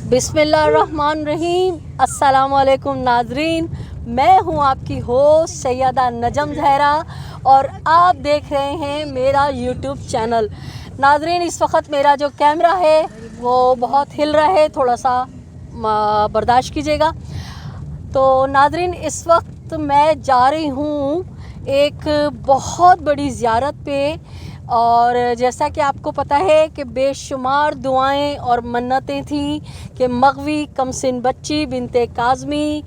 बिस्मिल्लाहिर्रहमानिर्रहीम। अस्सलाम वालेकुम नाजरीन, मैं हूं आपकी होस्ट सैयदा नजम जहरा और आप देख रहे हैं मेरा यूट्यूब चैनल। नाजरीन, इस वक्त मेरा जो कैमरा है वो बहुत हिल रहा है, थोड़ा सा बर्दाश्त कीजिएगा। तो नाजरीन, इस वक्त मैं जा रही हूँ एक बहुत बड़ी ज़ियारत पे, और जैसा कि आपको पता है कि बेशुमार दुआएं और मन्नतें थी कि मग़वी कमसिन बच्ची बिनते काज़मी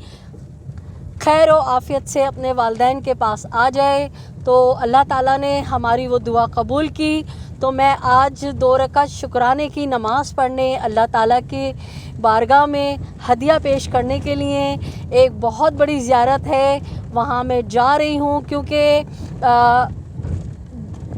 खैर व आफ़ियत से अपने वालिदैन के पास आ जाए। तो अल्लाह ताला ने हमारी वो दुआ कबूल की। तो मैं आज 2 रकात शुक्राने की नमाज़ पढ़ने अल्लाह ताला की बारगाह में हदिया पेश करने के लिए एक बहुत बड़ी ज़ियारत है, वहाँ मैं जा रही हूँ। क्योंकि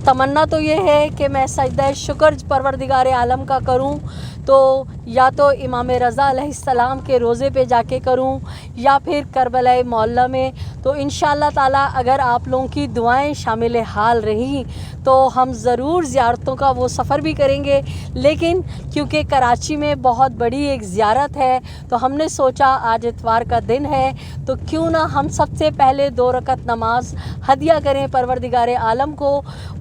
तमन्ना तो ये है कि मैं सजदा शुक्र परवरदिगार आलम का करूं, तो या तो इमाम रज़ा अलैहिस्सलाम के रोज़े पे जाके करूं या फिर करबला मौला में। तो इंशाअल्लाह ताला अगर आप लोगों की दुआएं शामिल हाल रही तो हम ज़रूर ज़ियारतों का वो सफ़र भी करेंगे। लेकिन क्योंकि कराची में बहुत बड़ी एक ज़ियारत है तो हमने सोचा आज इतवार का दिन है तो क्यों ना हम सबसे पहले 2 रकात नमाज हदिया करें परवरदिगार आलम को,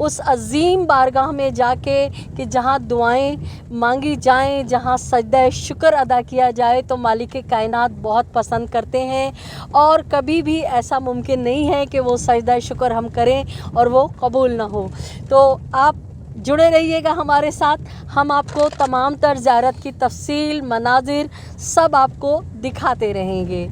उस अज़ीम बारगाह में जाके कि जहाँ दुआएं मांगी जाएं, जहाँ सजदा शुक्र अदा किया जाए। तो मालिक कायनात बहुत पसंद करते हैं और कभी भी ऐसा मुमकिन नहीं है कि वो सजदा शुक्र हम करें और वो कबूल ना हो। तो आप जुड़े रहिएगा हमारे साथ, हम आपको तमाम तर ज़ियारत की तफसील मनाजिर सब आपको दिखाते रहेंगे।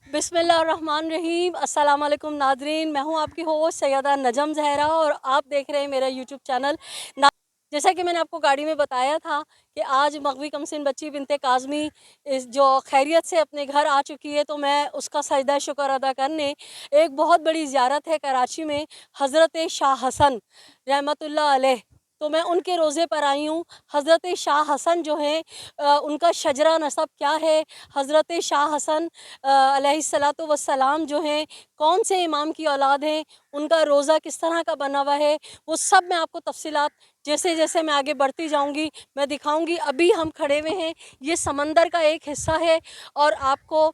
बिस्मिल्लाहिर्रहमानिर्रहीम। अस्सलाम वालेकुम नाज़रीन, मैं हूं आपकी होस्ट सैयदा नजम जहरा और आप देख रहे हैं मेरा यूट्यूब चैनल। जैसा कि मैंने आपको गाड़ी में बताया था कि आज मग़वी कमसिन बच्ची बिनते काज़मी इस जो खैरियत से अपने घर आ चुकी है, तो मैं उसका सजदा शुक्र अदा करने एक बहुत बड़ी ज़ियारत है कराची में, हज़रत शाह हसन रहमतुल्लाह अलैह। तो मैं उनके रोज़े पर आई हूँ। हज़रत शाह हसन जो हैं उनका शजरा नसब क्या है, हज़रत शाह हसन अलैहिस्सलातु वस्सलाम जो हैं कौन से इमाम की औलाद हैं, उनका रोज़ा किस तरह का बना हुआ है, वो सब मैं आपको तफसीलात जैसे जैसे मैं आगे बढ़ती जाऊंगी मैं दिखाऊंगी। अभी हम खड़े हुए हैं, ये समंदर का एक हिस्सा है और आपको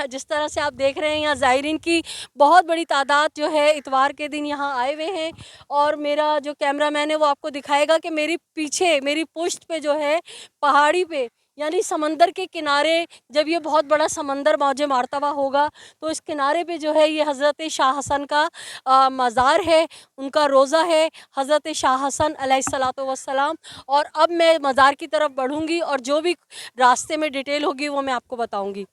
जिस तरह से आप देख रहे हैं यहाँ ज़ायरीन की बहुत बड़ी तादाद जो है इतवार के दिन यहाँ आए हुए हैं। और मेरा जो कैमरामैन है वो आपको दिखाएगा कि मेरी पीछे मेरी पुश्त पे जो है पहाड़ी पे यानी समंदर के किनारे, जब ये बहुत बड़ा समंदर मौजे मारतवा होगा तो इस किनारे पे जो है ये हज़रत शाह हसन का मज़ार है, उनका रोज़ा है, हज़रत शाह हसन अलैहिस्सलातु वस्सलाम। और अब मैं मज़ार की तरफ बढ़ूँगी और जो भी रास्ते में डिटेल होगी वो मैं आपको बताऊँगी।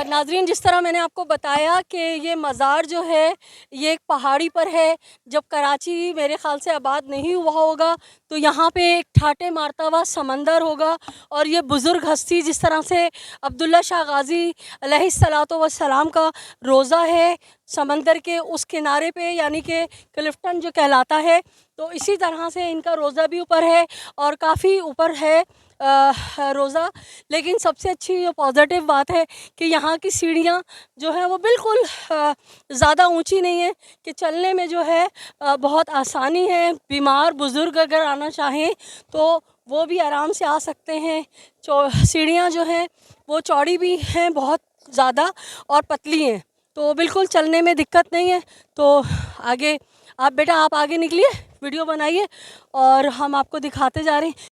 नाज़रीन, जिस तरह मैंने आपको बताया कि ये मज़ार जो है ये एक पहाड़ी पर है। जब कराची मेरे ख़्याल से आबाद नहीं हुआ होगा तो यहाँ पे एक ठाटे मारता हुआ समंदर होगा और ये बुज़ुर्ग हस्ती जिस तरह से अब्दुल्ला शाह गाज़ी अलैहिस्सलातु वस्सलाम का रोज़ा है समंदर के उस किनारे पे यानी कि क्लिफ्टन जो कहलाता है, तो इसी तरह से इनका रोज़ा भी ऊपर है और काफ़ी ऊपर है रोज़ा। लेकिन सबसे अच्छी जो पॉजिटिव बात है कि यहाँ की सीढ़ियाँ जो है वो बिल्कुल ज़्यादा ऊंची नहीं है, कि चलने में जो है बहुत आसानी है। बीमार बुज़ुर्ग अगर आना चाहें तो वो भी आराम से आ सकते हैं। सीढ़ियाँ जो हैं वो चौड़ी भी हैं बहुत ज़्यादा और पतली हैं, तो बिल्कुल चलने में दिक्कत नहीं है। तो आगे आप बेटा आप आगे निकलिए, वीडियो बनाइए और हम आपको दिखाते जा रहे हैं।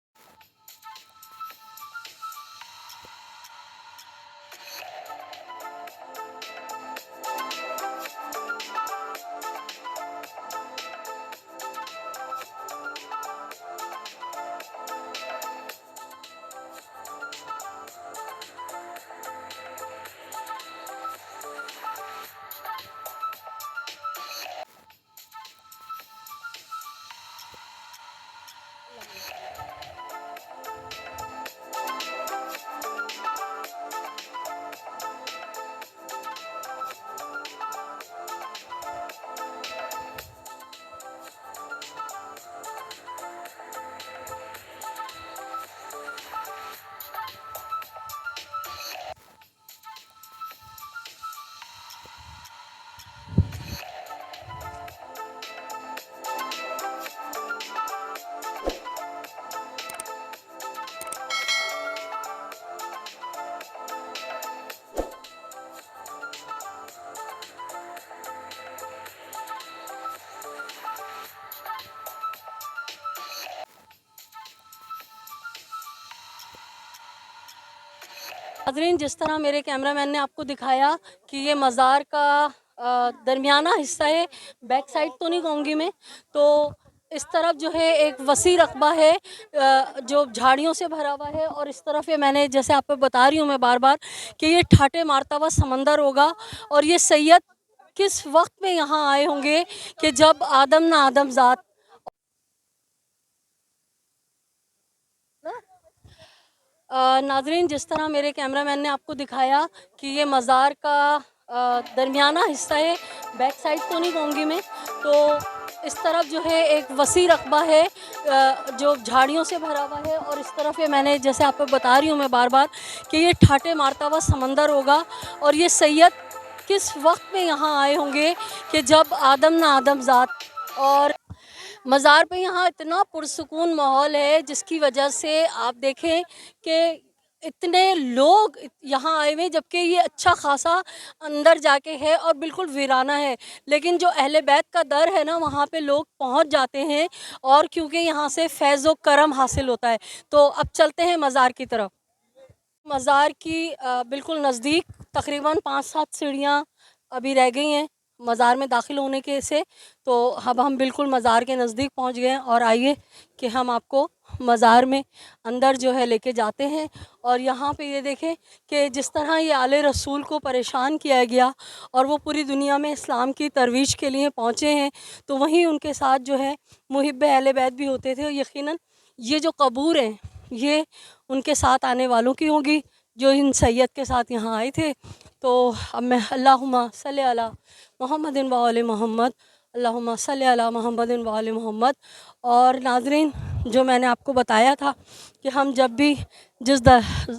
नाज़रीन, जिस तरह मेरे कैमरामैन ने आपको दिखाया कि ये मज़ार का दरमियाना हिस्सा है, बैक साइड तो नहीं कहूँगी मैं, तो इस तरफ जो है एक वसी रकबा है जो झाड़ियों से भरा हुआ है, और इस तरफ ये मैंने जैसे आपको बता रही हूँ मैं बार बार कि ये ठाटे मारता हुआ समंदर होगा। और ये सैयद किस वक्त में यहाँ आए होंगे कि जब आदम ना आदम ज़ात नाज़रीन, जिस तरह मेरे कैमरामैन ने आपको दिखाया कि ये मज़ार का दरमियाना हिस्सा है, बैक साइड तो नहीं कहूँगी मैं, तो इस तरफ जो है एक वसी रकबा है जो झाड़ियों से भरा हुआ है, और इस तरफ ये मैंने जैसे आपको बता रही हूँ मैं बार बार कि ये ठाटे मारता हुआ समंदर होगा। और ये सैयद किस वक्त में यहाँ आए होंगे कि जब आदम ना आदम ज़ात, और मज़ार पे यहाँ इतना पुरसुकून माहौल है जिसकी वजह से आप देखें कि इतने लोग यहाँ आए हुए हैं, जबकि ये अच्छा खासा अंदर जाके है और बिल्कुल वीराना है, लेकिन जो अहले बैत का दर है ना, वहाँ पे लोग पहुँच जाते हैं, और क्योंकि यहाँ से फैज़ व करम हासिल होता है। तो अब चलते हैं मज़ार की तरफ। मज़ार की बिल्कुल नज़दीक तकरीबन 5-7 सीढ़ियाँ अभी रह गई हैं मज़ार में दाखिल होने के से। तो अब हम बिल्कुल मज़ार के नज़दीक पहुंच गए हैं, और आइए कि हम आपको मज़ार में अंदर जो है लेके जाते हैं। और यहाँ पे ये देखें कि जिस तरह ये आले रसूल को परेशान किया गया और वो पूरी दुनिया में इस्लाम की तरवीज के लिए पहुँचे हैं, तो वहीं उनके साथ जो है मुहिब्ब अहले बैत भी होते थे। और यकीनन ये जो कबूर हैं ये उनके साथ आने वालों की होगी जो इन सैयद के साथ यहाँ आए थे। तो अब मैं अल्लाहुम्मा सल्ली अला मुहम्मदिन व आले मोहम्मद, अल्लाहुम्मा सल्ली अला मुहम्मदिन व आले मोहम्मद। और नाज़रीन, जो मैंने आपको बताया था कि हम जब भी जिस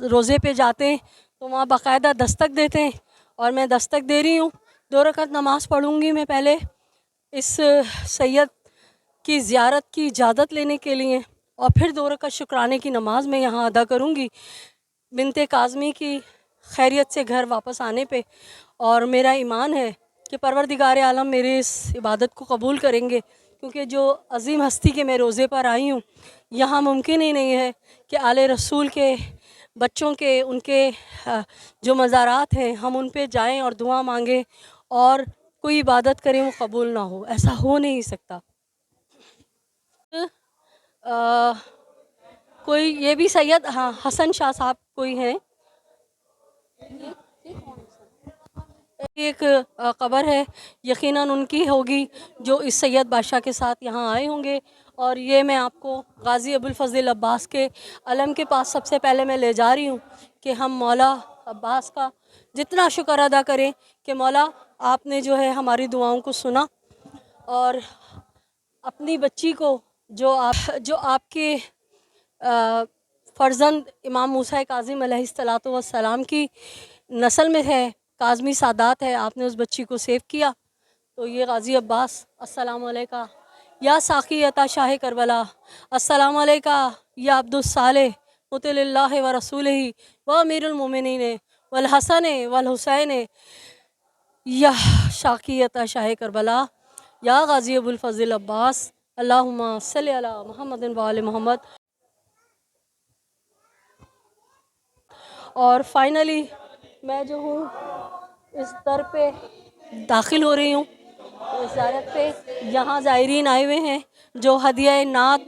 रोज़े पे जाते हैं तो वहाँ बाकायदा दस्तक देते हैं, और मैं दस्तक दे रही हूँ। 2 रकात नमाज़ पढ़ूँगी मैं पहले इस सैयद की ज़ियारत की इजाज़त लेने के लिए, और फिर 2 रकात शुक्राने की नमाज़ मैं यहाँ अदा करूँगी बिनते काज़मी की खैरियत से घर वापस आने पे। और मेरा ईमान है कि परवरदिगार आलम मेरे इस इबादत को कबूल करेंगे, क्योंकि जो अज़ीम हस्ती के मैं रोज़े पर आई हूँ, यहाँ मुमकिन ही नहीं है कि आले रसूल के बच्चों के उनके जो मज़ारात हैं हम उन पे जाएं और दुआ मांगें और कोई इबादत करें वो कबूल ना हो, ऐसा हो नहीं सकता। कोई ये भी सैयद, हाँ, हसन शाह साहब कोई हैं, एक कब्र है, यकीनन उनकी होगी जो इस सैयद बादशाह के साथ यहाँ आए होंगे। और ये मैं आपको गाज़ी अबुल फ़ज़ल अब्बास के अलम के पास सबसे पहले मैं ले जा रही हूँ कि हम मौला अब्बास का जितना शुक्र अदा करें कि मौला आपने जो है हमारी दुआओं को सुना, और अपनी बच्ची को जो आपके फ़र्जंद इमाम मूसा काज़िम अलैहिस्सलातु वस्सलाम की नस्ल में है, काज़मी सादात है, आपने उस बच्ची को सेव किया। तो ये गाज़ी अब्बास, अस्सलाम अलैका या साक़ी अता शाह करबला, अस्सलाम अलैका या अब्दुस सालेह मुतिल्लाह व रसूलिही व अमीरुल मोमिनीन वल हसन वल हुसैन या शाक़ी अता शाह करबला या गाज़ी अबुल फ़ज़ल अब्बास, अल्लाहुम्मा सल्ली अला मुहम्मदिन व आले मोहम्मद। और फाइनली मैं जो हूँ इस दर पे दाखिल हो रही हूँ, इस ज़ियारत पे। यहाँ ज़ायरीन आए हुए हैं जो हदिया नात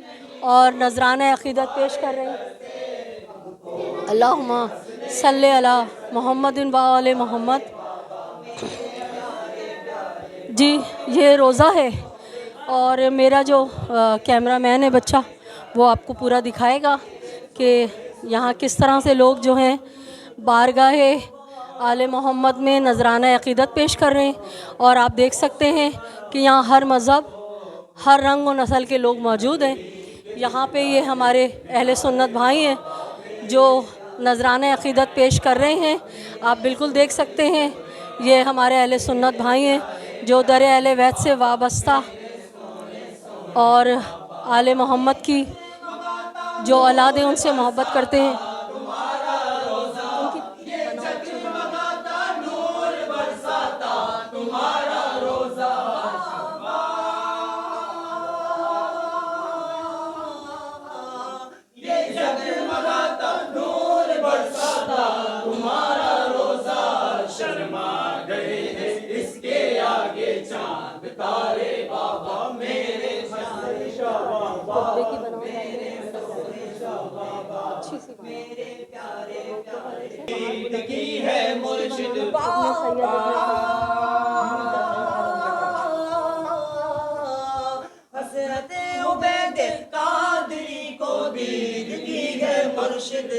और नजराना अक़ीदत पेश कर रहे हैं। अल्लाहुम्मा सल्ली अला मुहम्मदिन व आले मोहम्मद। जी, ये रोज़ा है, और मेरा जो कैमरामैन है बच्चा, वो आपको पूरा दिखाएगा कि यहाँ किस तरह से लोग जो हैं बारगाहे आले मोहम्मद में नजराना अक़ीदत पेश कर रहे हैं। और आप देख सकते हैं कि यहाँ हर मज़हब, हर रंग व नस्ल के लोग मौजूद हैं। यहाँ पे ये हमारे अहले सुन्नत भाई हैं जो नजराना अक़ीदत पेश कर रहे हैं। आप बिल्कुल देख सकते हैं, ये हमारे अहले सुन्नत भाई हैं जो दर अहले बैत से वाबस्ता और आले मोहम्मद की जो औलाद हैं उनसे मोहब्बत करते हैं। खुतबे की बनाओ अच्छी सी हसरत उबैद कादरी को दीद की है मुर्शिद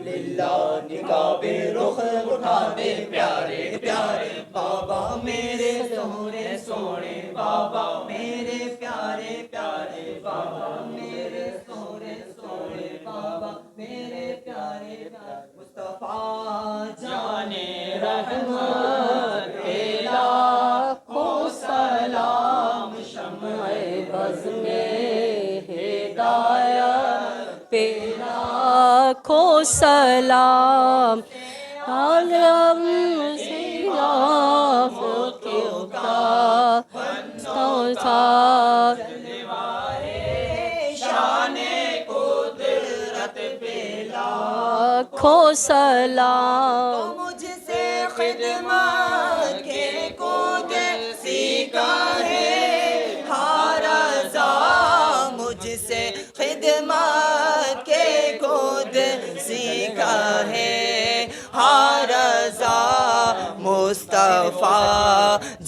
लिल्ला निकाबे रुख उठा दे प्यारे प्यारे बाबा मेरे सोने सोने बाबा मेरे प्यारे प्यारे बाबा मेरे सोने सोने बाबा मेरे प्यारे प्यारे मुस्तफा जाने रहमत के लाखों सलाम शम्ए बज़ में हिदायत पे लाखों सलाम आलम से लाखों का शाने कुदरत पे लाखों सलाम तो मुझसे खिदमत के कूद सीखा है हर रज़ा मुझसे खिदमत के कूद सीखा है हर रज़ा मुस्तफ़ा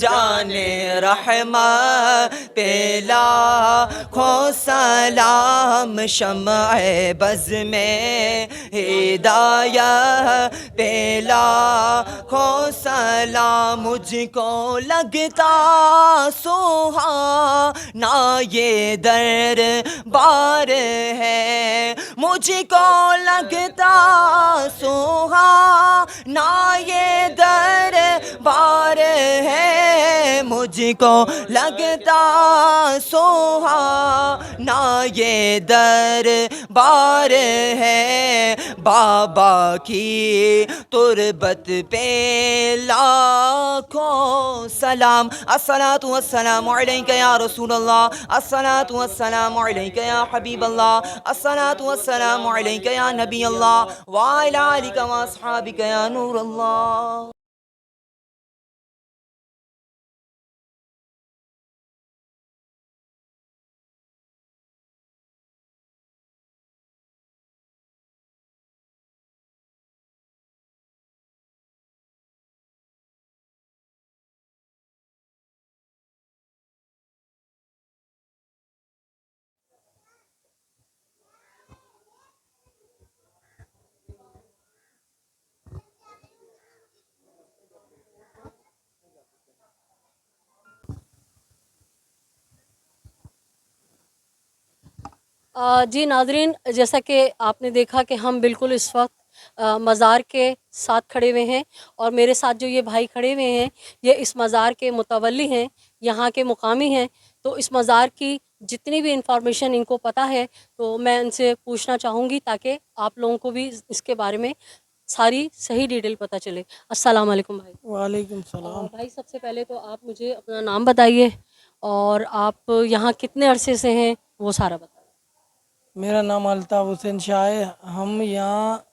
जाने रहमत पे लाखों सलाम शम्ए बज़ में हिदायत पे लाखों सलाम मुझको लगता सुहाना ये दर बार है मुझको लगता सुहाना ये दर बार है मुझको लगता सुहाना ये दर बार है बाबा की तुरबत पे लाखों सलाम अस्सलातु वस्सलामु अलैका या रसूल अल्लाह अस्सलातु वस्सलामु अलैका या हबीब अल्लाह अस्सलातु वस्सलामु अलैका या नबी अल्लाह व अला आलिका व अस्हाबिका या नूर अल्लाह। जी नाज़रीन, जैसा कि आपने देखा कि हम बिल्कुल इस वक्त मज़ार के साथ खड़े हुए हैं और मेरे साथ जो ये भाई खड़े हुए हैं ये इस मज़ार के मुतवल्ली हैं, यहाँ के मुकामी हैं। तो इस मज़ार की जितनी भी इंफॉर्मेशन इनको पता है तो मैं इनसे पूछना चाहूँगी ताकि आप लोगों को भी इसके बारे में सारी सही डिटेल पता चले। अस्सलाम वालेकुम भाई। वालेकुम सलाम। भाई सबसे पहले तो आप मुझे अपना नाम बताइए और आप यहाँ कितने अरसे से हैं वो सारा बताइए। मेरा नाम अल्ताफ़ हुसैन शाह है। हम यहाँ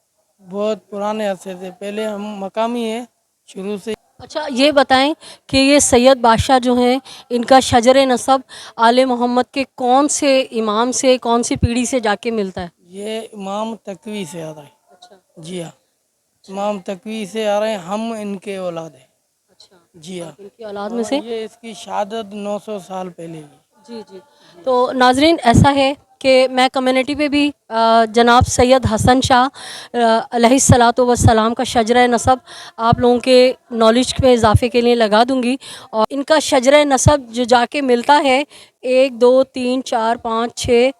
बहुत पुराने अरसे से पहले हम मकामी है शुरू से। अच्छा ये बताएं कि ये सैयद बादशाह जो हैं इनका शजर नसब आले मोहम्मद के कौन से इमाम से कौन सी पीढ़ी से जाके मिलता है? ये इमाम तकवी से आ रहा है। अच्छा जी हाँ, इमाम तकवी से आ रहे हैं, हम इनके औलाद हैं। अच्छा, जी हाँ, इनकी औलाद में से ये इसकी शहादत 900 साल पहले की। जी जी। तो नाजरीन ऐसा है कि मैं कम्युनिटी पे भी जनाब सैयद हसन शाह अलैहिस्सलातु वस्सलाम का शजरा नसब आप लोगों के नॉलेज में इजाफे के लिए लगा दूंगी। और इनका शजरा नसब जो जाके मिलता है 1 2 3 4 5 6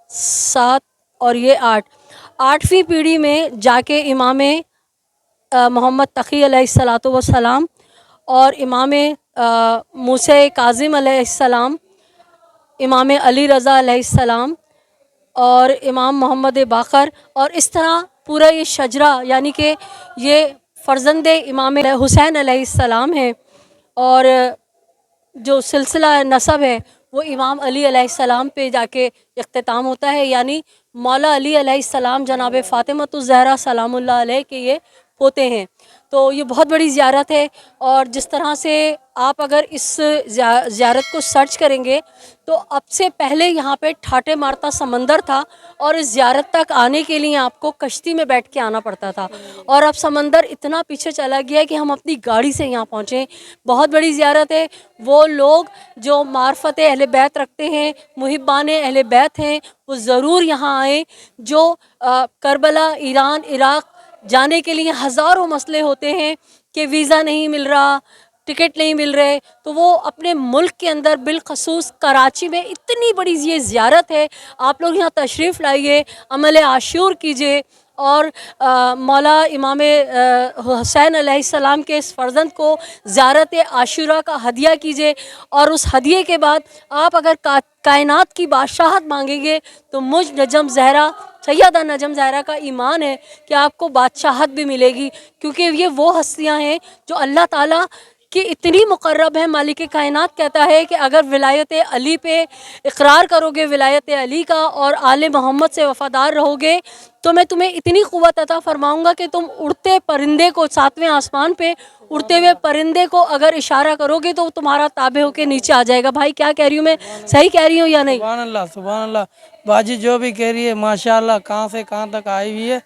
7 और ये 8वीं पीढ़ी में जाके इमाम मोहम्मद तक़ी अलैहिस्सलातु वस्सलाम और इमाम मूसा काज़िम अलैहिस्सलाम, इमाम अली रज़ा अलैहिस्सलाम और इमाम मोहम्मद बाक़र और इस तरह पूरा ये शजरा यानी कि ये फ़र्जंद इमाम हुसैन अलैहिस्सलाम है और जो सिलसिला नसब है वो इमाम अली अलैहिस्सलाम पे जाके इख्तिताम होता है, यानी मौला अली अलैहिस्सलाम जनाब फ़ातिमतुज़ ज़हरा सलामुल्लाह अलैह के ये पोते हैं। तो ये बहुत बड़ी ज़ियारत है। और जिस तरह से आप अगर इस ज़ियारत को सर्च करेंगे तो अब से पहले यहाँ पे ठाटे मारता समंदर था और इस ज़ियारत तक आने के लिए आपको कश्ती में बैठ के आना पड़ता था, और अब समंदर इतना पीछे चला गया है कि हम अपनी गाड़ी से यहाँ पहुँचे। बहुत बड़ी ज़ियारत है। वो लोग जो मार्फत अहले बैत रखते हैं, मुहिब्बान अहले बैत हैं, वो ज़रूर यहाँ आए। जो करबला, ईरान, इराक़ जाने के लिए हज़ारों मसले होते हैं कि वीज़ा नहीं मिल रहा, टिकट नहीं मिल रहे, तो वो अपने मुल्क के अंदर बिलखसूस कराची में इतनी बड़ी ये ज़ियारत है, आप लोग यहाँ तशरीफ़ लाइए, अमल आशूर कीजिए और मौला इमाम हुसैन अलैहिस्सलाम के इस फ़र्जंद को ज़ियारत आशूरा का हदिया कीजिए। और उस हदिये के बाद आप अगर कायनात की बादशाहत मांगेंगे तो मुझ नजम ज़हरा, सैयदा नजम ज़हरा का ईमान है कि आपको बादशाहत भी मिलेगी, क्योंकि ये वो हस्तियाँ हैं जो अल्लाह ताला कि इतनी मुकर्रब है। मालिक कायनात कहता है कि अगर विलायत अली पे इकरार करोगे, विलायत अली का, और आले मोहम्मद से वफ़ादार रहोगे, तो मैं तुम्हें इतनी क़ुव्वत अता फ़रमाऊँगा कि तुम उड़ते परिंदे को, 7वें आसमान पे उड़ते हुए परिंदे को अगर इशारा करोगे तो तुम्हारा ताबे होके नीचे आ जाएगा। भाई क्या कह रही हूँ मैं, सही कह रही हूँ या नहीं? सुभान अल्लाह, सुभान अल्लाह। बाजी जो भी कह रही है माशाल्लाह, कहाँ से कहाँ तक आई हुई है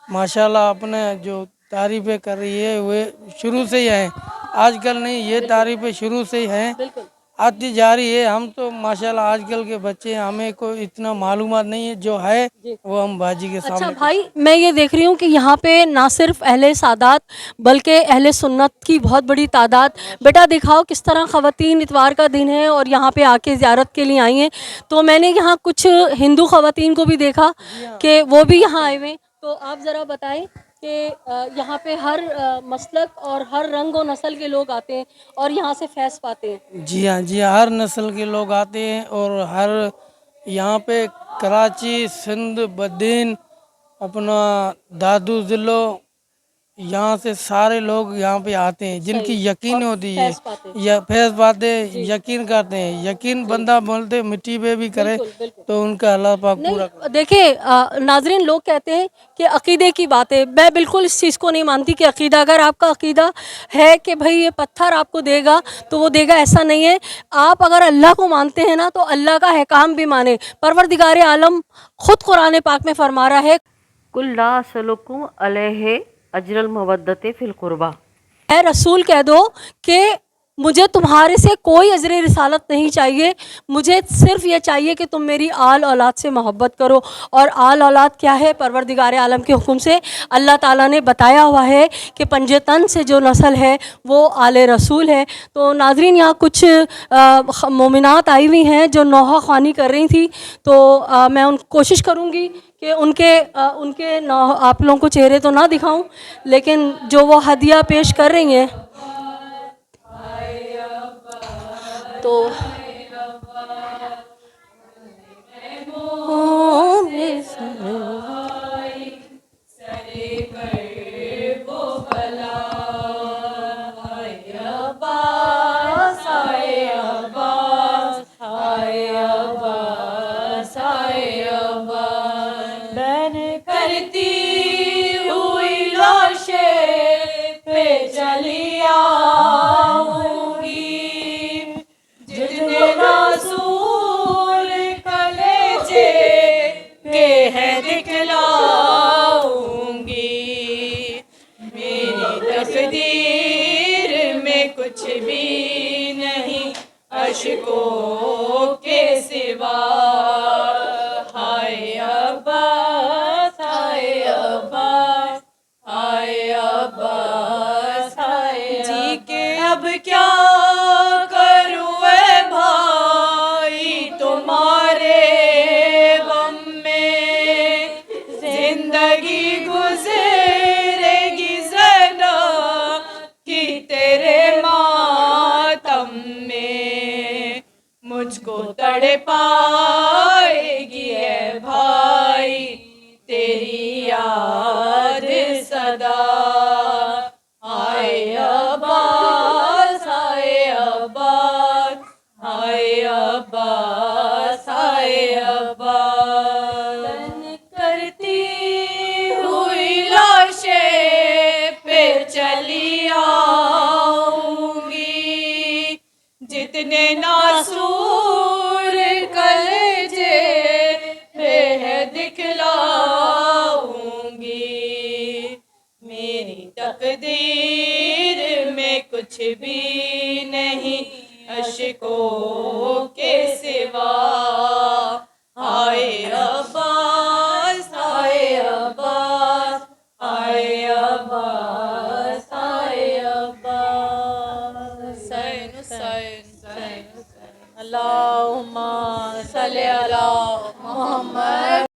माशाल्लाह। अपने जो तारीफ़ें कर रही है वे शुरू से ही है, आजकल नहीं, ये तारीफ़ें शुरू से ही हैं, आती जा रही है। हम तो माशाल्लाह आजकल के बच्चे, हमें को इतना मालूमात नहीं है, जो है वो हम बाजी के अच्छा सामने। भाई, मैं ये देख रही हूँ कि यहाँ पे ना सिर्फ अहले सादात बल्कि अहले सुन्नत की बहुत बड़ी तादाद। बेटा दिखाओ किस तरह ख़वातीन, इतवार का दिन है और यहाँ पे आके ज़ियारत के लिए आई हैं। तो मैंने यहाँ कुछ हिंदू ख़वातीन को भी देखा कि वो भी यहाँ आए हुए हैं। तो आप ज़रा बताएं कि यहाँ पे हर मसलक और हर रंग और नस्ल के लोग आते हैं और यहाँ से फैज़ पाते हैं। जी हाँ, जी हाँ, हर नस्ल के लोग आते हैं और हर यहाँ पे कराची, सिंध, बद्दीन, अपना दादू ज़िलो, यहाँ से सारे लोग यहाँ पे आते हैं जिनकी यकीन होती है, फैज़ पाते हैं। या फैज़ पाते, यकीन करते हैं। यकीन बंदा बोलते मिट्टी पे भी करे तो उनका अल्लाह पाक पूरा करे। नहीं देखिए नाजरीन, लोग कहते हैं कि अकीदे की बात है। मैं बिल्कुल इस चीज़ को नहीं मानती कि अकीदा, अगर आपका अकीदा है कि भाई ये पत्थर आपको देगा तो वो देगा, ऐसा नहीं है। आप अगर अल्लाह को मानते हैं ना तो अल्लाह का अहकाम भी माने। परवरदिगार आलम खुद कुरान पाक में फरमा रहा है, कुल ला असलुकुम अलैहि अजरल मवद्दते फिल कुर्बा। ऐ रसूल कह दो कि मुझे तुम्हारे से कोई अजर रिसालत नहीं चाहिए, मुझे सिर्फ ये चाहिए कि तुम मेरी आल औलाद से मोहब्बत करो। और आल औलाद क्या है? परवरदिगार आलम के हुक्म से अल्लाह ताला ने बताया हुआ है कि पंजे तन से जो नस्ल है वो आले रसूल है। तो नाजरीन, यहाँ कुछ मोमिनात आई हुई हैं जो नौहा ख़्वानी कर रही थी, तो मैं कोशिश करूँगी कि उनके आप लोगों को चेहरे तो ना दिखाऊं, लेकिन जो वो हदिया पेश कर रही हैं तो करती हुई लाशें पे चली भी नहीं अशकों के सिवा। हाय अब्बास हाय अब्बास हाय अब्बास हाय अब्बास। हुसैन हुसैन हुसैन अल्लाहुम्मा सल्ली अला मोहम्मद।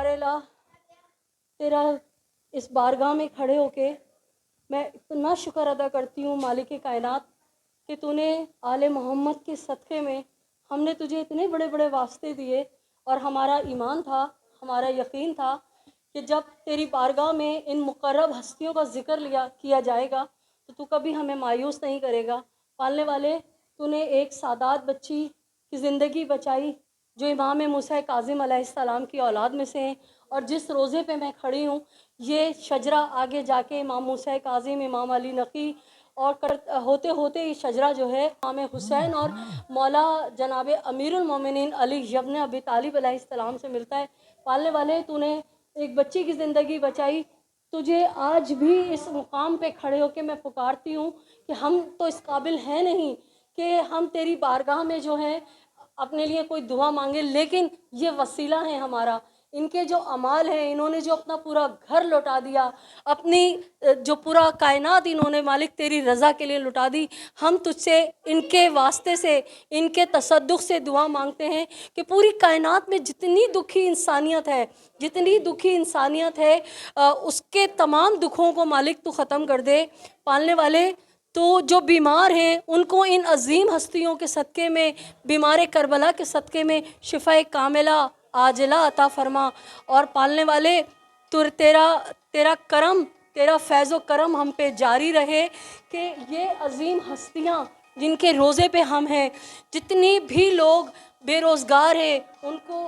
अल्लाह तेरा इस बारगाह में खड़े होके मैं इतना शुक्र अदा करती हूँ मालिक कायनात कि तूने आले मोहम्मद के सदक़े में हमने तुझे इतने बड़े बड़े वास्ते दिए और हमारा ईमान था, हमारा यकीन था कि जब तेरी बारगाह में इन मुक़र्रब हस्तियों का ज़िक्र किया जाएगा तो तू कभी हमें मायूस नहीं करेगा। पालने वाले तूने एक सादात बच्ची की ज़िंदगी बचाई जो इमाम मूसा काज़िम अलैहिस्सलाम की औलाद में से हैं, और जिस रोज़े पे मैं खड़ी हूँ ये शजरा आगे जाके इमाम मूसा काज़िम, इमाम अली नकी और होते होते ये शजरा जो है इमाम हुसैन और मौला जनाब अमीरुल मोमिनीन अली इब्न अबी तालिब अलैहिस्सलाम से मिलता है। पालने वाले तूने एक बच्ची की ज़िंदगी बचाई, तुझे आज भी इस मुकाम पे खड़े होके मैं पुकारती हूँ कि हम तो इस काबिल हैं नहीं कि हम तेरी बारगाह में जो है अपने लिए कोई दुआ मांगे, लेकिन ये वसीला है हमारा। इनके जो अमाल हैं, इन्होंने जो अपना पूरा घर लौटा दिया, अपनी जो पूरा कायनात इन्होंने मालिक तेरी रज़ा के लिए लुटा दी, हम तुझसे इनके वास्ते से, इनके तसद्दुक़ से दुआ मांगते हैं कि पूरी कायनात में जितनी दुखी इंसानियत है, जितनी दुखी इंसानियत है उसके तमाम दुखों को मालिक तू ख़त्म कर दे। पालने वाले तो जो बीमार हैं उनको इन अजीम हस्तियों के सदक़े में, बीमार करबला के सदक़े में शिफ़ा कामिला आजिला अता फरमा। और पालने वाले तो तेरा करम, तेरा फैज़ व करम हम पे जारी रहे कि ये अजीम हस्तियाँ जिनके रोज़े पे हम हैं, जितनी भी लोग बेरोज़गार हैं उनको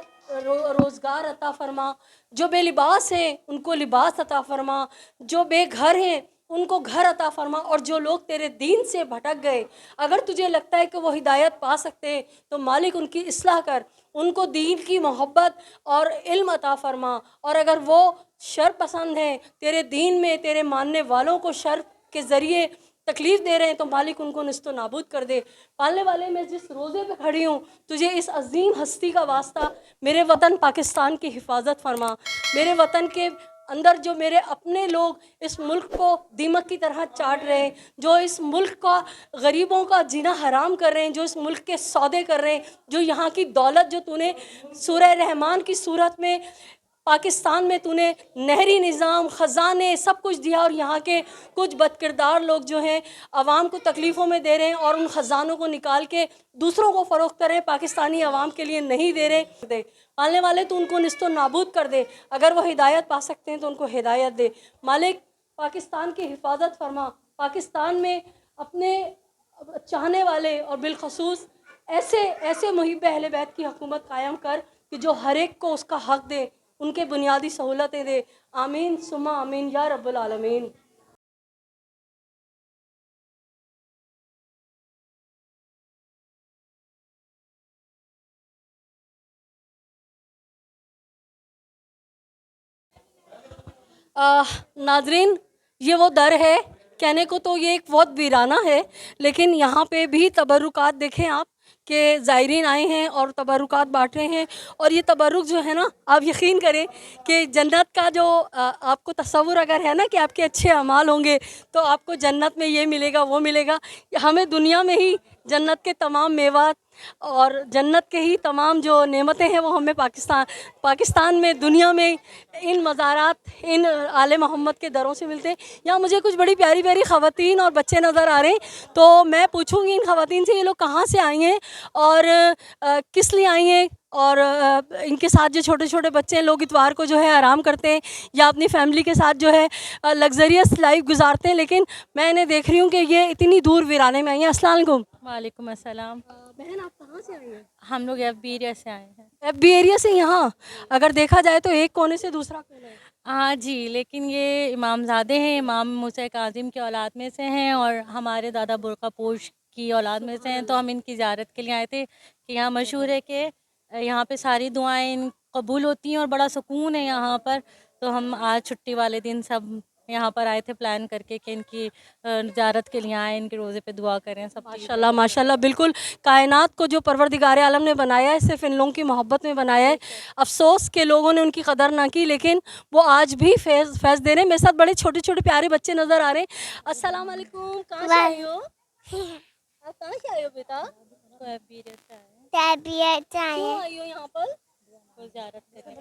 रोज़गार अता फरमा, जो बेलिबास हैं उनको लिबास अता फरमा, जो बेघर हैं उनको घर अता फरमा, और जो लोग तेरे दीन से भटक गए अगर तुझे लगता है कि वो हिदायत पा सकते हैं तो मालिक उनकी इस्लाह कर, उनको दीन की मोहब्बत और इल्म अता फरमा। और अगर वो शर पसंद हैं, तेरे दीन में तेरे मानने वालों को शर के ज़रिए तकलीफ़ दे रहे हैं तो मालिक उनको निस्तो नाबूद कर दे। पालने वाले मैं जिस रोज़े पे खड़ी हूँ तुझे इस अजीम हस्ती का वास्ता, मेरे वतन पाकिस्तान की हिफाजत फरमा। मेरे वतन के अंदर जो मेरे अपने लोग इस मुल्क को दीमक की तरह चाट रहे हैं, जो इस मुल्क का गरीबों का जीना हराम कर रहे हैं, जो इस मुल्क के सौदे कर रहे हैं, जो यहाँ की दौलत जो तूने सूरह रहमान की सूरत में पाकिस्तान में तूने नहरी निज़ाम, ख़ज़ाने सब कुछ दिया, और यहाँ के कुछ बदकिरदार लोग जो हैं आवाम को तकलीफ़ों में दे रहे हैं और उन ख़ज़ानों को निकाल के दूसरों को फ़रोख्त कर रहे हैं, पाकिस्तानी आवाम के लिए नहीं दे रहे। पालने वाले तो उनको निस्तो नाबूद कर दे, अगर वो हिदायत पा सकते हैं तो उनको हिदायत दे। मालिक पाकिस्तान की हिफाजत फरमा, पाकिस्तान में अपने चाहने वाले और बिलखसूस ऐसे मुहिब अहले बैत की हुकूमत कायम कर कि जो हर एक को उसका हक़ दे, उनके बुनियादी सहूलतें दे। आमीन सुम्मा आमीन या रब्बुल आलमीन। नाजरीन, ये वो दर है, कहने को तो ये एक बहुत वीराना है, लेकिन यहाँ पे भी तबरुकात देखें आप कि ज़ायरीन आए हैं और तबरुकात बाँट रहे हैं। और ये तबरुक जो है ना, आप यकीन करें कि जन्नत का जो आपको तसव्वुर अगर है ना कि आपके अच्छे अमाल होंगे तो आपको जन्नत में ये मिलेगा वो मिलेगा, हमें दुनिया में ही जन्नत के तमाम मेवात और जन्नत के ही तमाम जो नेमतें हैं वो हमें पाकिस्तान में, दुनिया में इन मज़ारात, इन आले मोहम्मद के दरों से मिलते हैं। यहाँ मुझे कुछ बड़ी प्यारी प्यारी ख़वातीन और बच्चे नज़र आ रहे हैं, तो मैं पूछूंगी इन ख़वातीन से ये लोग कहाँ से आई हैं और किस लिए आई हैं, और इनके साथ जो छोटे छोटे बच्चे हैं, लोग इतवार को जो है आराम करते हैं या अपनी फैमिली के साथ जो है लग्जरियस लाइफ गुजारते हैं, लेकिन मैं इन्हें देख रही हूँ कि ये इतनी दूर वीराने में आई हैं। अस्सलाम वालेकुम। वालेकुम अस्सलाम। बहन आप कहाँ से आई हैं? हम लोग FB एरिया से आए हैं। एफबी एरिया से यहाँ, अगर देखा जाए तो एक कोने से दूसरा कोना है। हाँ जी, लेकिन ये इमामज़ादे हैं, इमाम मूसा काज़िम की औलाद में से हैं और हमारे दादा बुर्का पोश की औलाद में से हैं। तो हम इनकी ज़ियारत के लिए आए थे कि यहाँ मशहूर है कि यहाँ पे सारी दुआएं कबूल होती हैं और बड़ा सुकून है यहाँ पर। तो हम आज छुट्टी वाले दिन सब यहाँ पर आए थे प्लान करके कि इनकी ज़ियारत के लिए आए, इनके रोज़े पे दुआ करें सब। माशाल्लाह माशाल्लाह, बिल्कुल कायनात को जो परवरदिगार आलम ने बनाया है सिर्फ इन लोगों की मोहब्बत में बनाया है। अफसोस के लोगों ने उनकी कदर ना की, लेकिन वो आज भी फैज़ दे रहे हैं। मेरे साथ बड़े छोटे छोटे प्यारे बच्चे नज़र आ रहे हैं। अस्सलाम वालेकुम, कहाँ से आई हो? आप कहाँ से आए हो बेटा? तो FB एरिया से आए हैं, क्यों आई हो यहाँ पर? तो ज़ियारत करने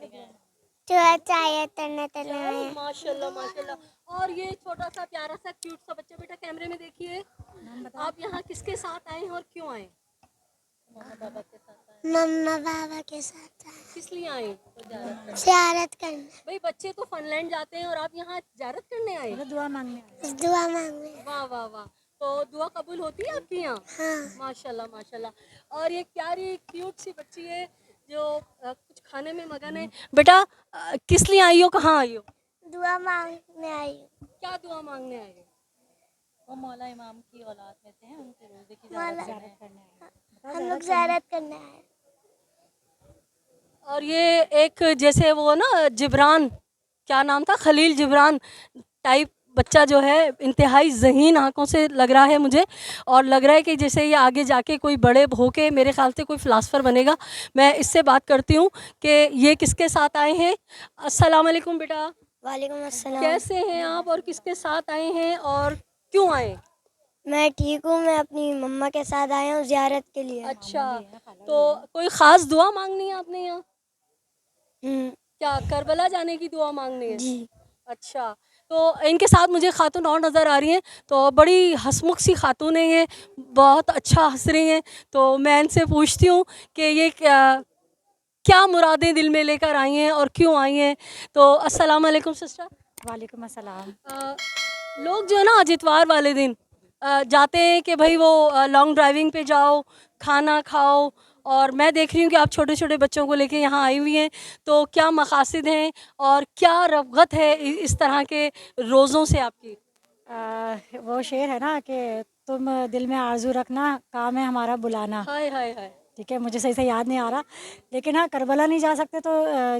के लिए आए हैं। माशाल्लाह माशाल्लाह। और ये छोटा सा प्यारा सा क्यूट सा बच्चा, बेटा कैमरे में देखिए, आप यहाँ किसके साथ आए हैं और क्यों आए? मम्मा पापा के साथ आए। किस लिए आए? ज़ियारत करने, भाई बच्चे तो फिनलैंड जाते हैं और आप यहाँ ज़ियारत करने आए? दुआ मांगने। वाह वाह वाह। तो दुआ कबूल होती है आपके यहाँ? हाँ, माशाल्लाह माशाल्लाह। और ये प्यारी क्यूट सी बच्ची है जो कुछ खाने में मगन है। बेटा किस लिए आई हो, कहाँ आई हो? दुआ मांगने आई हूँ। क्या दुआ मांगने आई हो? वो मौला इमाम की औलाद में से हैं, उनके रोज़े की ज़ियारत करने आए हैं। हम लोग ज़ियारत करने आए। और ये एक जैसे वो ना जिब्रान, क्या नाम था, खलील जिब्रान टाइप बच्चा जो है, इंतहाई ज़हीन आंखों से लग रहा है मुझे, और लग रहा है कि जैसे ये आगे जाके कोई बड़े होके मेरे ख्याल से कोई फ़िलासफ़र बनेगा। मैं इससे बात करती हूँ कि ये किसके साथ आए हैं। अस्सलाम वालेकुम बेटा, वालेकुम अस्सलाम। कैसे हैं आप और किसके साथ आए हैं और क्यों आए? मैं ठीक हूँ, मैं अपनी मम्मा के साथ आया हूँ ज़ियारत के लिए। अच्छा, तो कोई ख़ास दुआ मांगनी है आपने यहाँ? क्या करबला जाने की दुआ मांगनी है? जी। अच्छा, तो इनके साथ मुझे खातून और नज़र आ रही हैं, तो बड़ी हंसमुख सी खातून है ये, बहुत अच्छा हंस रही हैं। तो मैं इनसे पूछती हूँ कि ये क्या मुरादें दिल में लेकर आई हैं और क्यों आई हैं। तो अस्सलाम वालेकुम सिस्टर। वालेकुम अस्सलाम। लोग जो है ना आज इतवार वाले दिन जाते हैं कि भाई वो लॉन्ग ड्राइविंग पे जाओ, खाना खाओ, और मैं देख रही हूँ कि आप छोटे छोटे बच्चों को लेके यहाँ आई हुई हैं। तो क्या मकासद हैं और क्या रग़बत है इस तरह के रोज़ों से आपकी? वो शेर है ना कि तुम दिल में आरजू रखना, काम है हमारा बुलाना। हाय हाय हाय। ठीक है, मुझे सही से याद नहीं आ रहा, लेकिन हाँ करबला नहीं जा सकते तो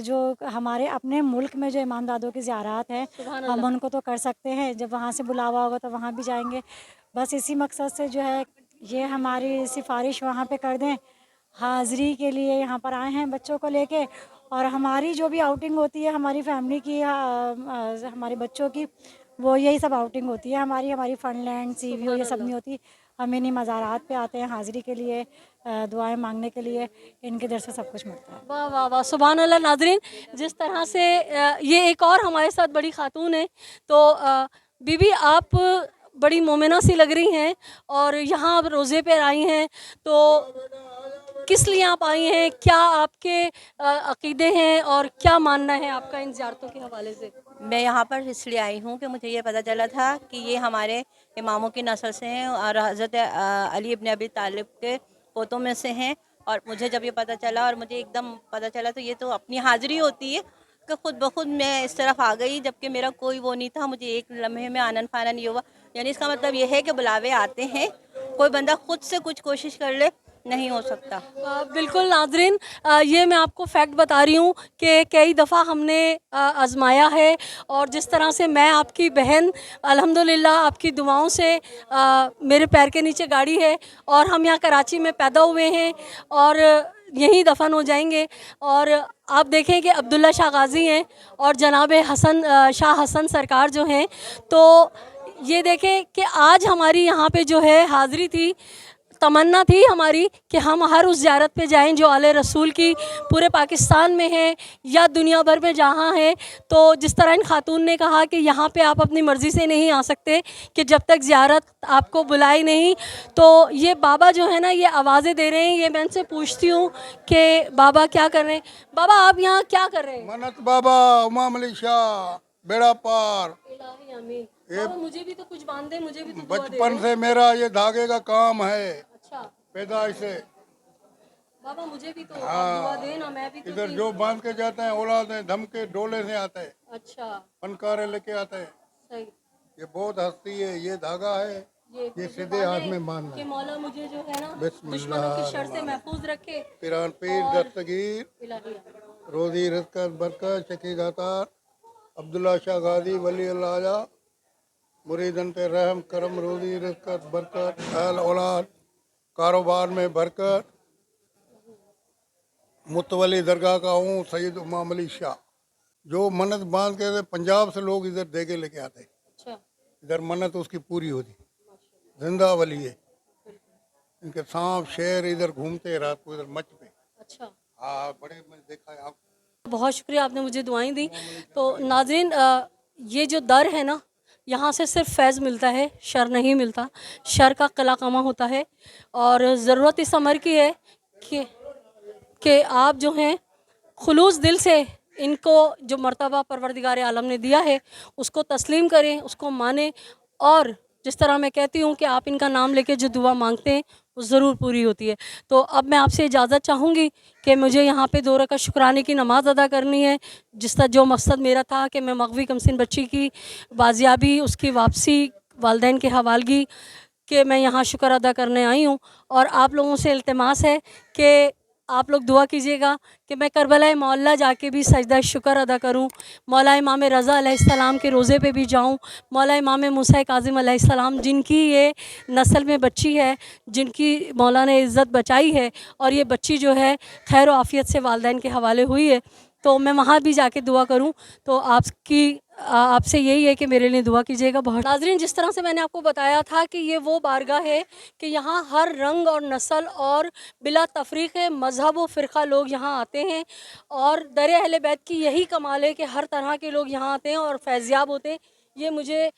जो हमारे अपने मुल्क में जो इमामदादों की ज़ियारत हैं सुभान हम अल्लाह। उनको तो कर सकते हैं। जब वहाँ से बुलावा होगा तो वहाँ भी जाएंगे। बस इसी मकसद से जो है ये हमारी सिफारिश वहाँ पे कर दें। हाज़री के लिए यहाँ पर आए हैं बच्चों को लेके, और हमारी जो भी आउटिंग होती है हमारी फैमिली की, हमारे बच्चों की, वो यही सब आउटिंग होती है हमारी। हमारी फनलैंड CVO ये सब नहीं होती। हम इन्हीं मज़ारात पे आते हैं हाज़री के लिए, दुआएं मांगने के लिए। इनके दर से सब कुछ मिलता है। वाह वाह वाह, सुभान अल्लाह। नाज़रीन, जिस तरह से ये एक और हमारे साथ बड़ी खातून है। तो बीबी आप बड़ी मोमिना सी लग रही हैं और यहाँ आप रोज़े पे आई हैं, तो किस लिए आप आई हैं, क्या आपके अकीदे हैं और क्या मानना है आपका इन ज़ियारतों के हवाले से? मैं यहाँ पर इसलिए आई हूँ कि मुझे ये पता चला था कि ये हमारे इमामों की नस्ल से हैं और हज़रत अली इब्न अबी तालिब के पोतों में से हैं। और मुझे जब ये पता चला और मुझे एकदम पता चला तो ये तो अपनी हाज़िरी होती है कि खुद ब खुद मैं इस तरफ आ गई, जबकि मेरा कोई वो नहीं था। मुझे एक लम्हे में आनन फानन ये हुआ। यानी इसका मतलब ये है कि बुलावे आते हैं, कोई बंदा खुद से कुछ कोशिश कर ले नहीं हो सकता। बिल्कुल नाज़रीन, ये मैं आपको फैक्ट बता रही हूँ कि कई दफ़ा हमने आज़माया है, और जिस तरह से मैं आपकी बहन अल्हम्दुलिल्लाह आपकी दुआओं से मेरे पैर के नीचे गाड़ी है, और हम यहाँ कराची में पैदा हुए हैं और यहीं दफन हो जाएंगे। और आप देखें कि अब्दुल्ला शाह गाज़ी हैं और जनाब शाह हसन सरकार जो हैं, तो ये देखें कि आज हमारी यहाँ पे जो है हाज़िरी थी, तमन्ना थी हमारी कि हम हर उस ज़ियारत पे जाएं जो आले रसूल की पूरे पाकिस्तान में है या दुनिया भर में जहाँ है। तो जिस तरह इन खातून ने कहा कि यहाँ पे आप अपनी मर्ज़ी से नहीं आ सकते, कि जब तक ज़ियारत आपको बुलाई नहीं, तो ये बाबा जो है ना ये आवाज़ें दे रहे हैं। ये मैं इनसे पूछती हूँ कि बाबा क्या कर रहे हैं। बाबा आप यहाँ क्या कर रहे हैं? मन्नत बाबा उमा मलिक शाह बेड़ा पार। आमीन। बाबा मुझे भी तो कुछ बांध दे, मुझे भी तो दुआ दे बचपन से मेरा ये धागे का काम है। अच्छा पैदाइश से। बाबा मुझे भी तो हाँ। दुआ देना, मैं भी तो इधर तीन- जो बांध के जाते हैं औलाद है, धम के डोले से आता है, अच्छा फनकारे लेके आता है। सही। ये बहुत हस्ती है, ये धागा है, ये जो सीधे बात हाथ है में बांधना कि है। मौला मुझे जो है ना बिस्मिल्लाह दुश्मनों के शर से महफूज रखे। पिरान पीर और- दस्तगीर इलाही रोजी रिज़्क़त बरकत शकी गातार अब्दुल्ला शाह गाजी वली अल्लाह आला मुरीदन पे रहम करम रोजी रिज़्क़त बरकत अहल औलाद कारोबार में बरकत। मुतवली दरगाह का हूँ सैयद इमाम अली शाह। जो मन्नत बांध के पंजाब से लोग इधर दे के लेके आते हैं, अच्छा इधर मन्नत उसकी पूरी होती। जिंदा वली है। इनके सांप शेर इधर घूमते हैं रात को इधर मच पे। अच्छा हाँ बड़े मैंने देखा है। आप बहुत शुक्रिया, आपने मुझे दुआएं दी। तो नाज़रीन ये जो दर है ना, यहाँ से सिर्फ फैज़ मिलता है, शर नहीं मिलता। शर का किला कमा होता है और ज़रूरत इस अमर की है कि आप जो हैं खुलूस दिल से इनको जो मर्तबा परवरदिगार आलम ने दिया है उसको तस्लीम करें, उसको माने। और जिस तरह मैं कहती हूँ कि आप इनका नाम लेके जो दुआ मांगते हैं वो ज़रूर पूरी होती है। तो अब मैं आपसे इजाज़त चाहूँगी कि मुझे यहाँ पे 2 रकात शुक्राने की नमाज़ अदा करनी है, जिसका जो मकसद मेरा था कि मैं मग़वी कमसिन बच्ची की बाजियाबी, उसकी वापसी, वालिदैन की हवालगी कि मैं यहाँ शुक्र अदा करने आई हूँ। और आप लोगों से इल्तिमास है कि आप लोग दुआ कीजिएगा कि मैं करबला मौला जाके भी सजदा शुक्र अदा करूँ, मौला इमाम रज़ा अलैहिस्सलाम के रोज़े पे भी जाऊँ, मौला इमाम मूसा काज़िम अलैहिस्सलाम जिनकी ये नस्ल में बच्ची है, जिनकी मौला ने इज़्ज़त बचाई है और ये बच्ची जो है खैर आफ़ियत से वालिदैन के हवाले हुई है, तो मैं वहाँ भी जाके दुआ करूँ। तो आपसे यही है कि मेरे लिए दुआ कीजिएगा। बहुत नाज़रीन, जिस तरह से मैंने आपको बताया था कि ये वो बारगाह है कि यहाँ हर रंग और नस्ल और बिला तफरीक़ मज़हब व फ़िरक़ा लोग यहाँ आते हैं। और दर अहले बैत की यही कमाल है कि हर तरह के लोग यहाँ आते हैं और फैज़याब होते हैं। ये मुझे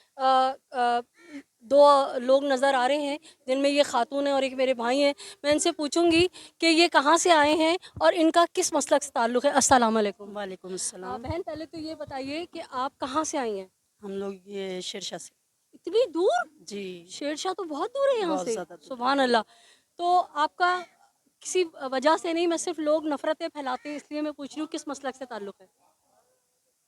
2 लोग नज़र आ रहे हैं जिनमें ये खातून है और एक मेरे भाई हैं। मैं इनसे पूछूंगी कि ये कहाँ से आए हैं और इनका किस मसलक से ताल्लुक़ है। अस्सलाम वालेकुम। वालेकुम अस्सलाम। बहन, पहले तो ये बताइए कि आप कहाँ से आई हैं? हम लोग ये शेरशाह से। इतनी दूर? जी शेरशाह तो बहुत दूर है यहाँ बहुत से। ज़्यादा दूर। सुभान अल्लाह। तो आपका किसी वजह से नहीं, मैं सिर्फ लोग नफ़रतें फैलाते हैं इसलिए मैं पूछ रही हूँ किस मसलक से ताल्लुक़ है?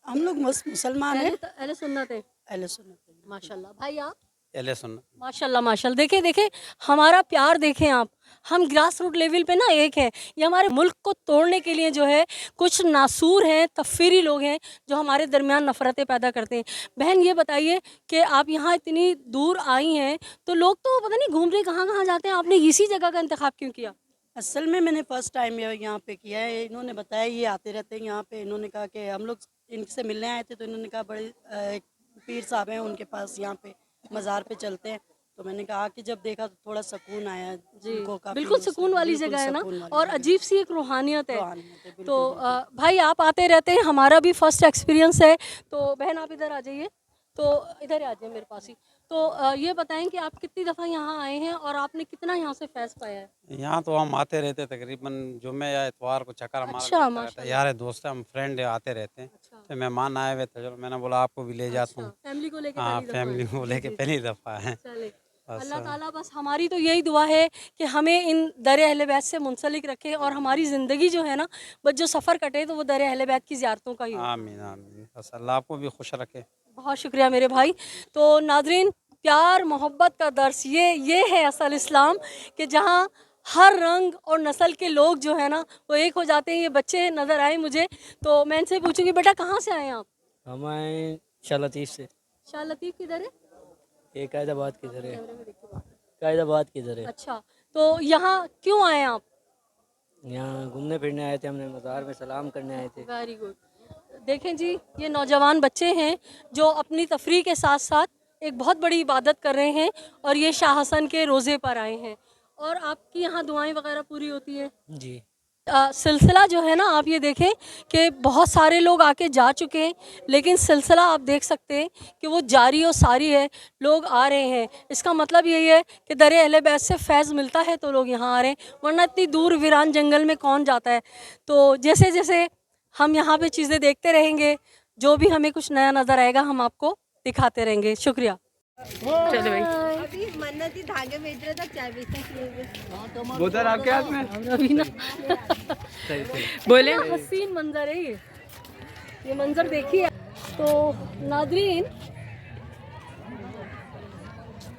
हम लोग मुसलमान हैं। अहले सुन्नत है। अहले सुन्नत हैं। माशाल्लाह। भाई आप? अहले सुन्नत। माशाल्लाह माशाल्लाह। देखें हमारा प्यार देखें आप, हम ग्रास रूट लेवल पे ना एक है। ये हमारे मुल्क को तोड़ने के लिए जो है कुछ नासूर हैं, तफरीरी लोग हैं जो हमारे दरमियान नफ़रतें पैदा करते हैं। बहन ये बताइए कि आप यहाँ इतनी दूर आई हैं तो लोग तो पता नहीं घूम रहे कहाँ कहाँ जाते हैं, आपने इसी जगह का इंतखाब क्यों किया? असल में मैंने फ़र्स्ट टाइम यहाँ पे किया है। इन्होंने बताया ये आते रहते हैं यहाँ पे। इन्होंने कहा कि हम लोग इनसे मिलने आए थे तो इन्होंने कहा बड़े एक पीर साहब हैं उनके पास यहाँ पे मज़ार पे चलते हैं। तो मैंने कहा कि जब देखा तो थोड़ा सुकून आया जी, उनको काफ़ी बिल्कुल सुकून वाली बिल्कुल जगह है ना, सुकून वाली और जगह। अजीब सी एक रूहानियत है। रूहानियत है, बिल्कुल, तो बिल्कुल। भाई आप आते रहते हैं, हमारा भी फर्स्ट एक्सपीरियंस है। तो बहन आप इधर आ जाइए, तो इधर आ जाइए मेरे पास ही। तो ये बताएं कि आप कितनी दफ़ा यहाँ आए हैं और आपने कितना यहाँ से फैज़ पाया है? यहाँ तो हम आते रहते तकरीबन जुम्मे या इतवार को चक्कर हमारा अच्छा, लगता रहता है। माशाल्लाह। यार दोस्त है, हम फ्रेंड है, आते रहते हैं। अच्छा। तो मेहमान आए हुए थे, चलो मैंने बोला आपको भी ले जाता हूँ। फैमिली को लेके हाँ, पहली दफ़ा फैमिली आए। को जी, लेके जी, पहली दफ़ा है। चले। बस, अल्लाह ताला बस हमारी तो यही दुआ है कि हमें इन दर अहले बैत से मुंसलिक रखे और हमारी ज़िंदगी जो है ना, बस जो सफ़र कटे तो वो दर अहले बैत की ज़ियारतों का ही हो। आमीन आमीन। बस अल्लाह आपको भी खुश रखे। बहुत शुक्रिया मेरे भाई। तो नाज़रीन, प्यार मोहब्बत का दर्स ये है असल इस्लाम, कि जहाँ हर रंग और नस्ल के लोग जो है ना वो एक हो जाते हैं। ये बच्चे नज़र आए मुझे, तो मैं इनसे पूछूंगी बेटा कहाँ से आए आप? हम आए शाह लतीफ़ से। शाह लतीफ़ किधर है? ये कायदाबाद किधर है? कायदाबाद किधर है? अच्छा, तो यहाँ क्यों आए आप? यहाँ घूमने फिरने आए थे, हमने मज़ार में सलाम करने आए थे। Very good. देखें जी, ये नौजवान बच्चे हैं जो अपनी तफरीह के साथ साथ एक बहुत बड़ी इबादत कर रहे हैं और ये शाह हसन के रोज़े पर आए हैं। और आपकी यहाँ दुआएं वगैरह पूरी होती है? जी। सिलसिला जो है ना, आप ये देखें कि बहुत सारे लोग आके जा चुके हैं, लेकिन सिलसिला आप देख सकते हैं कि वो जारी और सारी है। लोग आ रहे हैं, इसका मतलब यही है कि दर अहले बैत से फैज़ मिलता है तो लोग यहाँ आ रहे हैं, वरना इतनी दूर वीरान जंगल में कौन जाता है। तो जैसे जैसे हम यहाँ पे चीज़ें देखते रहेंगे, जो भी हमें कुछ नया नज़र आएगा हम आपको दिखाते रहेंगे। शुक्रिया। चलो भाई अभी मन्नती धागे बेच रहे थे, चाय बेचने के लिए। बोतल आपके हाथ में? अभी ना बोले हसीन मंजर है ये मंजर देखिए। तो नादरीन,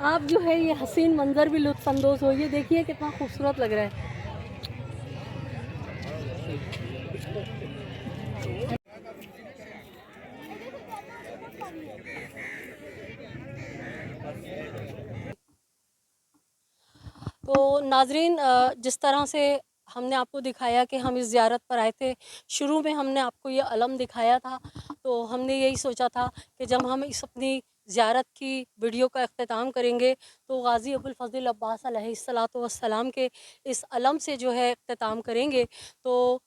आप जो है ये हसीन मंजर भी लुत्फानंदोज हो, ये देखिए कितना खूबसूरत लग रहा है। तो नाजरीन, जिस तरह से हमने आपको दिखाया कि हम इस ज़ियारत पर आए थे, शुरू में हमने आपको ये अलम दिखाया था, तो हमने यही सोचा था कि जब हम इस अपनी ज़ियारत की वीडियो का अख्तिताम करेंगे तो गाज़ी अबुल फ़ज़ल अब्बास अलैहिस्सलातु वस्सलाम के इस अलम से जो है अख्तिताम करेंगे। तो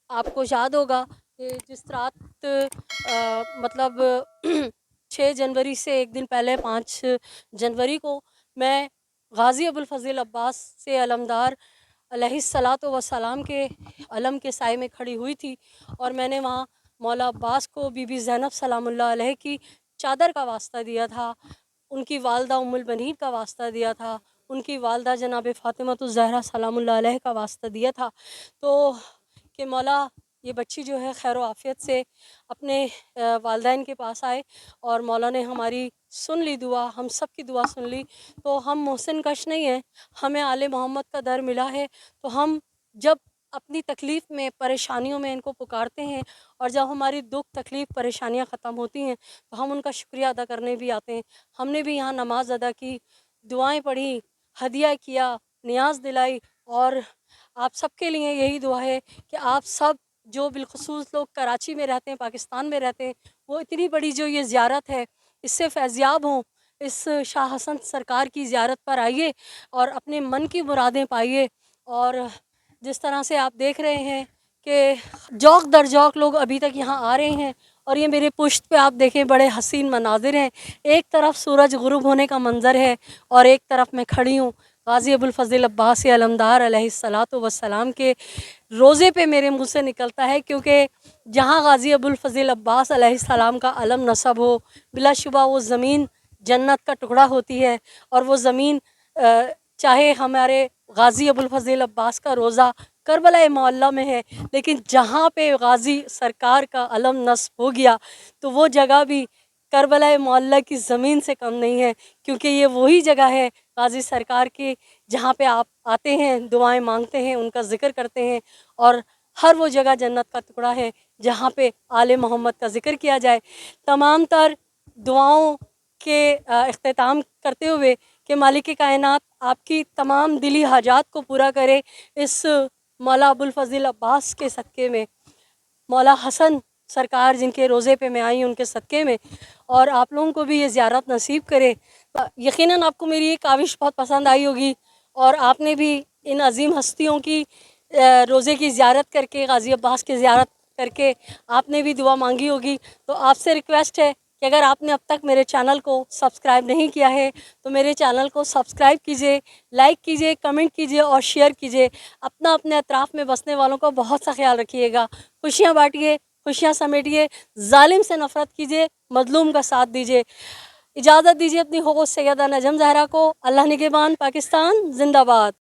आपको याद होगा कि जिस रात मतलब 6 जनवरी से एक दिन पहले 5 जनवरी को मैं गाज़ी अबुल फ़ज़ल अब्बास से अलमदार अलैहिस्सलातु वस्सलाम के अलम के साए में खड़ी हुई थी, और मैंने वहाँ मौला अब्बास को बीबी ज़ैनब सलामुल्लाह अलैह की चादर का वास्ता दिया था, उनकी वालदा उम्मुल बनीन का वास्ता दिया था, उनकी वालदा जनाब फ़ातिमतुज़ ज़हरा सलामुल्लाह अलैह का वास्ता दिया था। तो कि मौला ये बच्ची जो है खैर आफ़ियत से अपने वालदैन के पास आए, और मौला ने हमारी सुन ली दुआ, हम सब की दुआ सुन ली। तो हम मोहसिन कश नहीं हैं, हमें आले मोहम्मद का दर मिला है, तो हम जब अपनी तकलीफ़ में परेशानियों में इनको पुकारते हैं, और जब हमारी दुख तकलीफ़ परेशानियां ख़त्म होती हैं तो हम उनका शुक्रिया अदा करने भी आते हैं। हमने भी यहाँ नमाज अदा की, दुआएं पढ़ी, हदिया किया, नियाज दिलाई, और आप सबके लिए यही दुआ है कि आप सब जो बिलखुसूस लोग कराची में रहते हैं, पाकिस्तान में रहते हैं, वो इतनी बड़ी जो ये ज़ियारत है इससे फैज़याब हों। इस शाह हसन सरकार की ज़ियारत पर आइए और अपने मन की मुरादें पाइए। और जिस तरह से आप देख रहे हैं कि जौक दर जौक लोग अभी तक यहाँ आ रहे हैं, और ये मेरे पुश्त पे आप देखें बड़े हसीन मनाजिर हैं। एक तरफ सूरज गुरूब होने का मंज़र है और एक तरफ मैं खड़ी हूँ गाज़ी अबुल फ़ज़ल अब्बास अलमदार अलैहिस्सलातु वस्सलाम के रोज़े पे मेरे मुँह से निकलता है, क्योंकि जहाँ गाज़ी अबुल फ़ज़ल अब्बास अलैहिस्सलाम का अलम नस्ब हो, बिलाशुबा वो ज़मीन जन्नत का टुकड़ा होती है। और वो ज़मीन चाहे हमारे गाज़ी अबुल फ़ज़ल अब्बास का रोज़ा करबला मोहल्ला में है, लेकिन जहाँ पे गाज़ी सरकार का अलम नस्ब हो गया तो वो जगह भी करबला मोहल्ला की ज़मीन से कम नहीं है, क्योंकि ये वही जगह है गाज़ी सरकार की जहाँ पे आप आते हैं, दुआएं मांगते हैं, उनका ज़िक्र करते हैं, और हर वो जगह जन्नत का टुकड़ा है जहाँ पे आले मोहम्मद का ज़िक्र किया जाए। तमाम तर दुआओं के इख्तिताम करते हुए कि मालिक कायनात आपकी तमाम दिली हाजात को पूरा करे इस मौला अबुल फ़ज़ल अब्बास के सदक़े में, मौला हसन सरकार जिनके रोज़े पे मैं आई उनके सदक़े में, और आप लोगों को भी ये ज़ियारत नसीब करे। यकीनन आपको मेरी ये काविश बहुत पसंद आई होगी, और आपने भी इन अजीम हस्तियों की रोज़े की ज़ियारत करके, गाज़ी अब्बास की ज़ियारत करके आपने भी दुआ मांगी होगी। तो आपसे रिक्वेस्ट है कि अगर आपने अब तक मेरे चैनल को सब्सक्राइब नहीं किया है तो मेरे चैनल को सब्सक्राइब कीजिए, लाइक कीजिए, कमेंट कीजिए और शेयर कीजिए। अपने अतराफ़ में बसने वालों का बहुत सा ख्याल रखिएगा। खुशियाँ बांटिए, खुशियाँ समेटिए, जालिम से नफ़रत कीजिए, मज़लूम का साथ दीजिए। इजाज़त दीजिए अपनी होस्ट सैयदा नजम ज़हरा को। अल्लाह निगहबान, पाकिस्तान जिंदाबाद।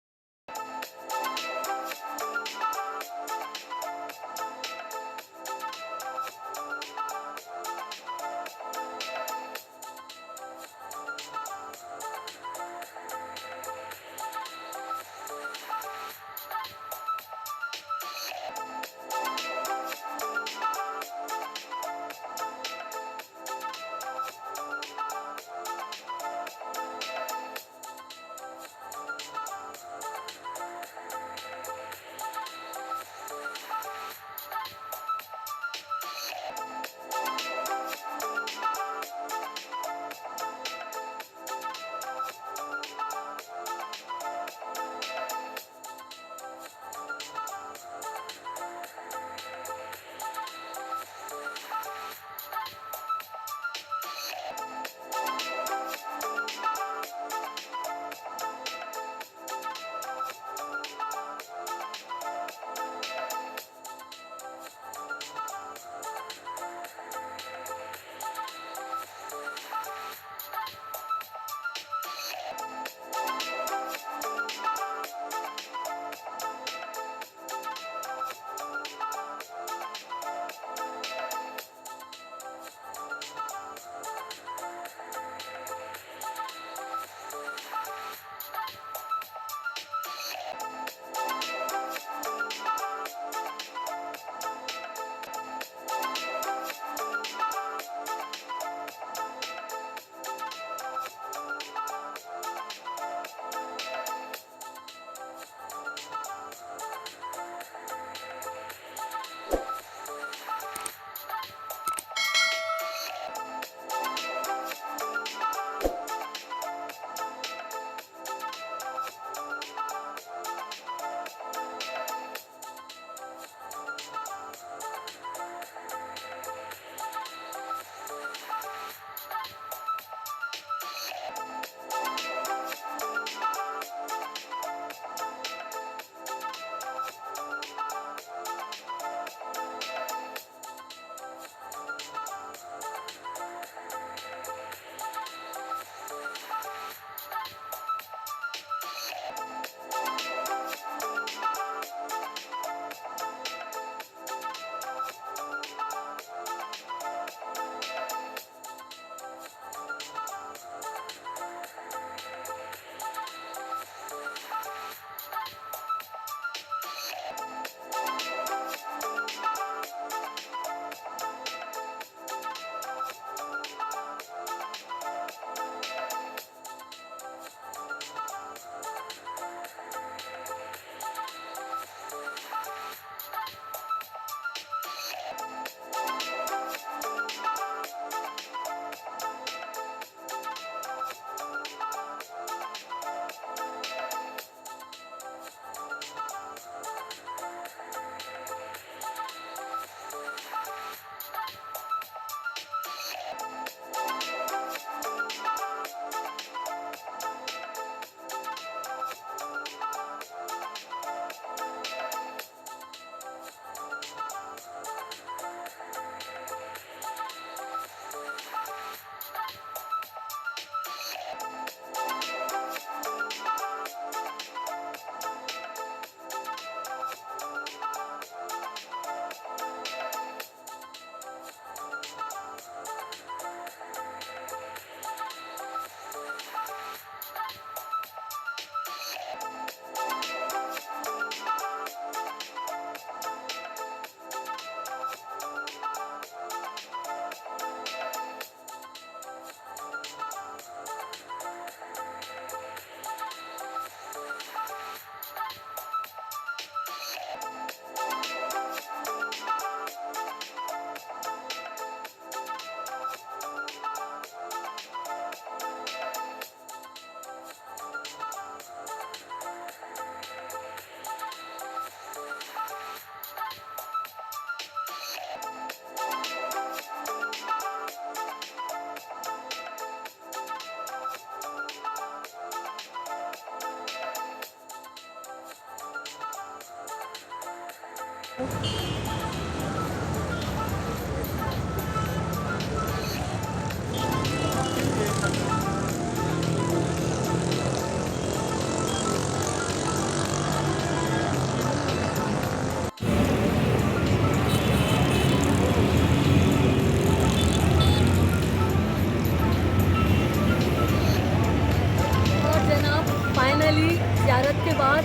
ज़ियारत के बाद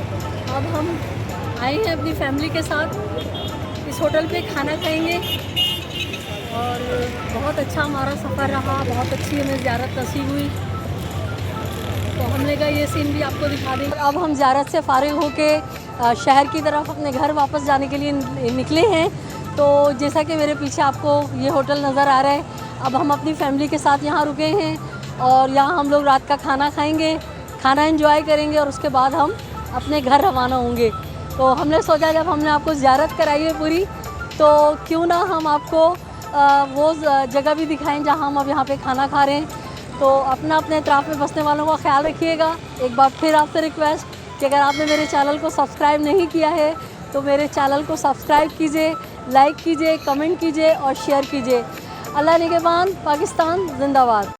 अब हम आए हैं अपनी फैमिली के साथ इस होटल पे खाना खाएंगे और बहुत अच्छा हमारा सफ़र रहा, बहुत अच्छी हमें ज़ियारत नसीब हुई। तो हमने कहा ये सीन भी आपको दिखा दें। अब हम ज़ियारत से फ़ारिग होके शहर की तरफ अपने घर वापस जाने के लिए निकले हैं। तो जैसा कि मेरे पीछे आपको ये होटल नज़र आ रहा है, अब हम अपनी फैमिली के साथ यहाँ रुके हैं और यहाँ हम लोग रात का खाना खाएंगे, खाना एंजॉय करेंगे और उसके बाद हम अपने घर रवाना होंगे। तो हमने सोचा जब हमने आपको ज़ियारत कराई है पूरी, तो क्यों ना हम आपको वो जगह भी दिखाएं जहाँ हम अब यहाँ पे खाना खा रहे हैं। तो अपने इतराफ़ में बसने वालों का ख्याल रखिएगा। एक बार फिर आपसे रिक्वेस्ट कि अगर आपने मेरे चैनल को सब्सक्राइब नहीं किया है तो मेरे चैनल को सब्सक्राइब कीजिए, लाइक कीजिए, कमेंट कीजिए और शेयर कीजिए। अल्लाह निगहबान, पाकिस्तान जिंदाबाद।